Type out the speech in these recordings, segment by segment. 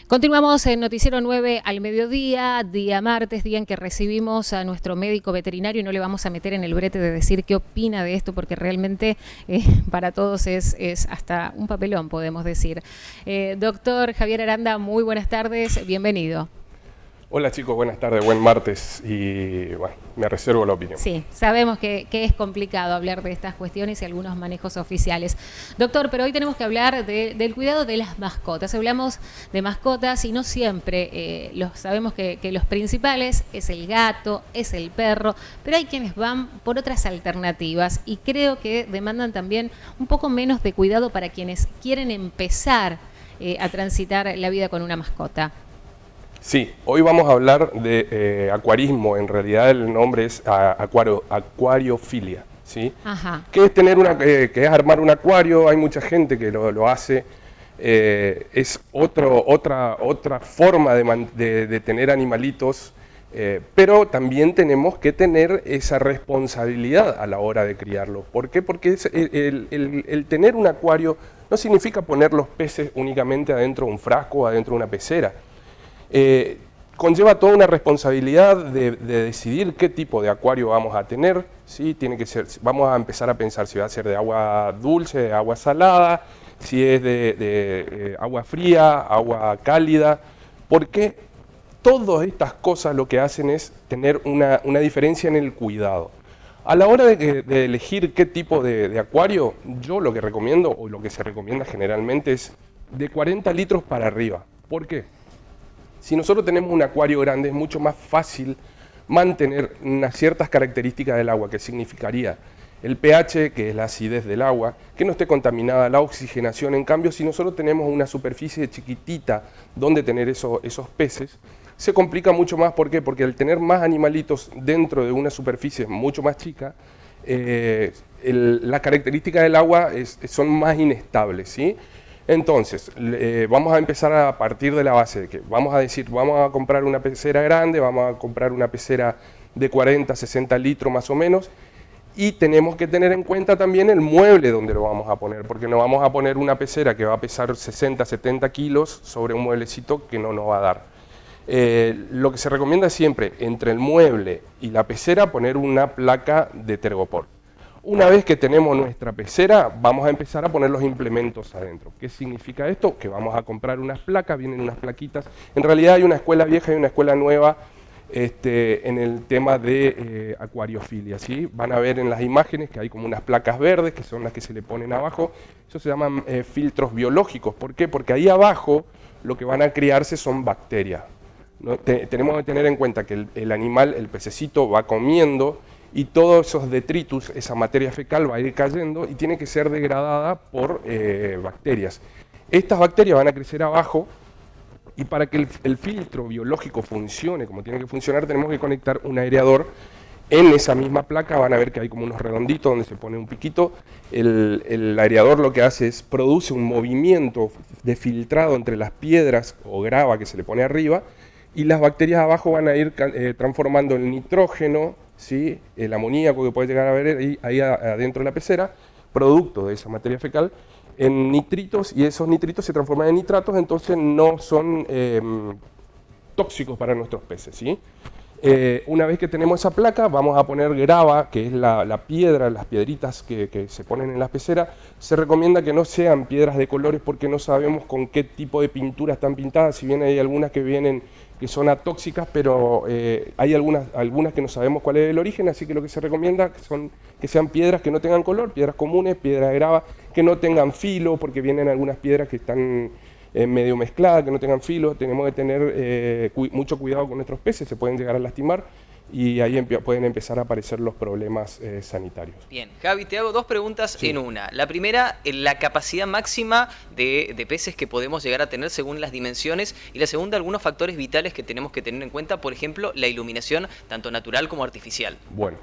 Continuamos en Noticiero 9 al mediodía, día martes, día en que recibimos a nuestro médico veterinario y no le vamos a meter en el brete de decir qué opina de esto porque realmente para todos es hasta un papelón, podemos decir. Doctor Javier Aranda, muy buenas tardes, bienvenido. Hola chicos, buenas tardes, buen martes y bueno, me reservo la opinión. Sí, sabemos que es complicado hablar de estas cuestiones y algunos manejos oficiales. Doctor, pero hoy tenemos que hablar del cuidado de las mascotas. Hablamos de mascotas y no siempre sabemos que los principales es el gato, es el perro, pero hay quienes van por otras alternativas y creo que demandan también un poco menos de cuidado para quienes quieren empezar a transitar la vida con una mascota. Sí, hoy vamos a hablar de acuarismo, en realidad el nombre es acuariofilia, ¿sí? Ajá. Que es tener que es armar un acuario, hay mucha gente que lo hace, es otra forma de tener animalitos, pero también tenemos que tener esa responsabilidad a la hora de criarlos. ¿Por qué? Porque el tener un acuario no significa poner los peces únicamente adentro de un frasco o adentro de una pecera. Conlleva toda una responsabilidad de decidir qué tipo de acuario vamos a tener, ¿sí? Tiene que ser, vamos a empezar a pensar si va a ser de agua dulce, de agua salada, si es de agua fría, agua cálida, porque todas estas cosas lo que hacen es tener una diferencia en el cuidado. A la hora de elegir qué tipo de acuario, yo lo que recomiendo, o lo que se recomienda generalmente es de 40 litros para arriba. ¿Por qué? Si nosotros tenemos un acuario grande es mucho más fácil mantener unas ciertas características del agua, que significaría el pH, que es la acidez del agua, que no esté contaminada, la oxigenación. En cambio, si nosotros tenemos una superficie chiquitita donde tener esos peces, se complica mucho más. ¿Por qué? Porque al tener más animalitos dentro de una superficie mucho más chica, las características del agua son más inestables, ¿sí? Entonces, vamos a empezar a partir de la base de que vamos a decir, vamos a comprar una pecera grande, vamos a comprar una pecera de 40, 60 litros más o menos, y tenemos que tener en cuenta también el mueble donde lo vamos a poner, porque no vamos a poner una pecera que va a pesar 60, 70 kilos sobre un mueblecito que no nos va a dar. Lo que se recomienda siempre, entre el mueble y la pecera, poner una placa de tergopor. Una vez que tenemos nuestra pecera, vamos a empezar a poner los implementos adentro. ¿Qué significa esto? Que vamos a comprar unas placas, vienen unas plaquitas. En realidad hay una escuela vieja y una escuela nueva en el tema de acuariofilia, ¿sí? Van a ver en las imágenes que hay como unas placas verdes, que son las que se le ponen abajo. Eso se llaman filtros biológicos. ¿Por qué? Porque ahí abajo lo que van a criarse son bacterias, ¿no? Tenemos que tener en cuenta que el animal, el pececito, va comiendo y todos esos detritus, esa materia fecal va a ir cayendo y tiene que ser degradada por bacterias. Estas bacterias van a crecer abajo y para que el filtro biológico funcione como tiene que funcionar, tenemos que conectar un aireador. En esa misma placa van a ver que hay como unos redonditos donde se pone un piquito. El aireador lo que hace es produce un movimiento de filtrado entre las piedras o grava que se le pone arriba, y las bacterias abajo van a ir transformando el nitrógeno, ¿sí? El amoníaco que puede llegar a ver ahí adentro de la pecera, producto de esa materia fecal, en nitritos, y esos nitritos se transforman en nitratos, entonces no son tóxicos para nuestros peces, ¿sí? Una vez que tenemos esa placa, vamos a poner grava, que es la piedra, las piedritas que se ponen en las peceras. Se recomienda que no sean piedras de colores porque no sabemos con qué tipo de pintura están pintadas, si bien hay algunas que son atóxicas, pero hay algunas que no sabemos cuál es el origen, así que lo que se recomienda son que sean piedras que no tengan color, piedras comunes, piedras de grava, que no tengan filo, porque vienen algunas piedras que están medio mezcladas, que no tengan filo. Tenemos que tener mucho cuidado con nuestros peces, se pueden llegar a lastimar y ahí pueden empezar a aparecer los problemas sanitarios. Bien, Javi, te hago dos preguntas en una. La primera, la capacidad máxima de peces que podemos llegar a tener según las dimensiones, y la segunda, algunos factores vitales que tenemos que tener en cuenta, por ejemplo, la iluminación tanto natural como artificial. Bueno,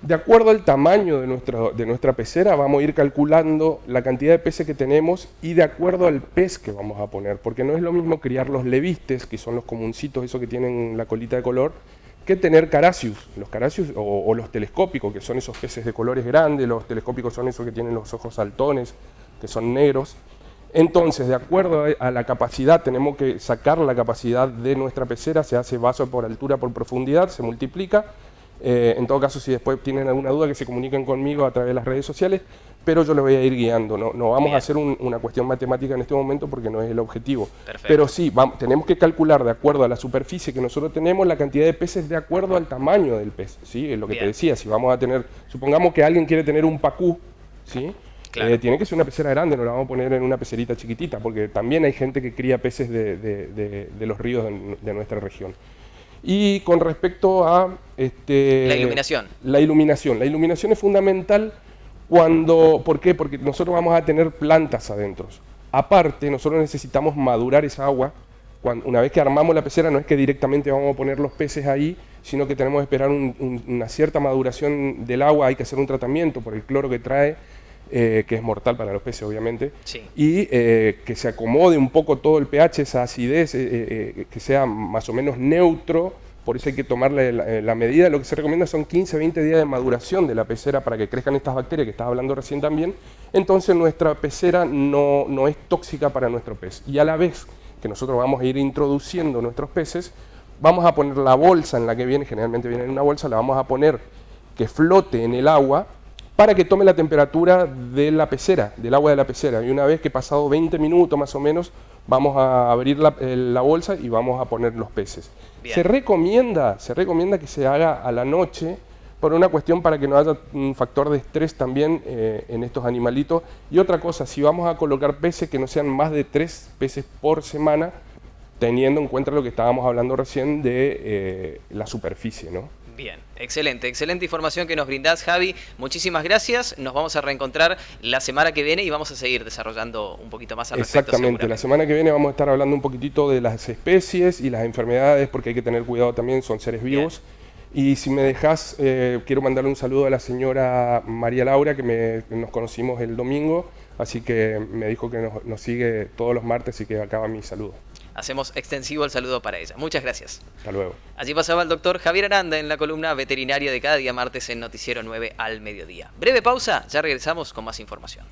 de acuerdo al tamaño de nuestra pecera, vamos a ir calculando la cantidad de peces que tenemos y de acuerdo al pez que vamos a poner, porque no es lo mismo criar los levistes, que son los comuncitos, esos que tienen la colita de color, que tener caracius. Los caracius o los telescópicos, que son esos peces de colores grandes. Los telescópicos son esos que tienen los ojos saltones, que son negros. Entonces, de acuerdo a la capacidad, tenemos que sacar la capacidad de nuestra pecera, se hace vaso por altura, por profundidad, se multiplica. En todo caso, si después tienen alguna duda, que se comuniquen conmigo a través de las redes sociales, pero yo les voy a ir guiando. No vamos a hacer una cuestión matemática en este momento porque no es el objetivo. Perfecto. Pero sí, tenemos que calcular de acuerdo a la superficie que nosotros tenemos la cantidad de peces de acuerdo al tamaño del pez. ¿Sí? Es lo que te decía, si vamos a tener, supongamos que alguien quiere tener un pacú, ¿sí? Claro. Tiene que ser una pecera grande, no la vamos a poner en una pecerita chiquitita, porque también hay gente que cría peces de los ríos de nuestra región. Y con respecto a... la iluminación. La iluminación es fundamental cuando... ¿Por qué? Porque nosotros vamos a tener plantas adentro. Aparte, nosotros necesitamos madurar esa agua. Una vez que armamos la pecera, no es que directamente vamos a poner los peces ahí, sino que tenemos que esperar una cierta maduración del agua. Hay que hacer un tratamiento por el cloro que trae, que es mortal para los peces, obviamente, sí. Y que se acomode un poco todo el pH, esa acidez, que sea más o menos neutro. Por eso hay que tomar la medida. Lo que se recomienda son 15-20 días de maduración de la pecera para que crezcan estas bacterias que estaba hablando recién también. Entonces nuestra pecera no es tóxica para nuestro pez. Y a la vez que nosotros vamos a ir introduciendo nuestros peces, vamos a poner la bolsa en la que viene, generalmente viene en una bolsa, la vamos a poner que flote en el agua, para que tome la temperatura de la pecera, del agua de la pecera. Y una vez que pasado 20 minutos más o menos, vamos a abrir la bolsa y vamos a poner los peces. Se recomienda que se haga a la noche, por una cuestión para que no haya un factor de estrés también en estos animalitos. Y otra cosa, si vamos a colocar peces, que no sean más de 3 peces por semana, teniendo en cuenta lo que estábamos hablando recién de la superficie, ¿no? Bien, excelente información que nos brindás, Javi. Muchísimas gracias. Nos vamos a reencontrar la semana que viene y vamos a seguir desarrollando un poquito más al respecto. Exactamente, la semana que viene vamos a estar hablando un poquitito de las especies y las enfermedades, porque hay que tener cuidado también, son seres vivos. Bien. Y si me dejás, quiero mandarle un saludo a la señora María Laura, que nos conocimos el domingo, así que me dijo que nos sigue todos los martes y que acaba mi saludo. Hacemos extensivo el saludo para ella. Muchas gracias. Hasta luego. Allí pasaba el doctor Javier Aranda en la columna veterinaria de cada día martes en Noticiero 9 al mediodía. Breve pausa, ya regresamos con más información.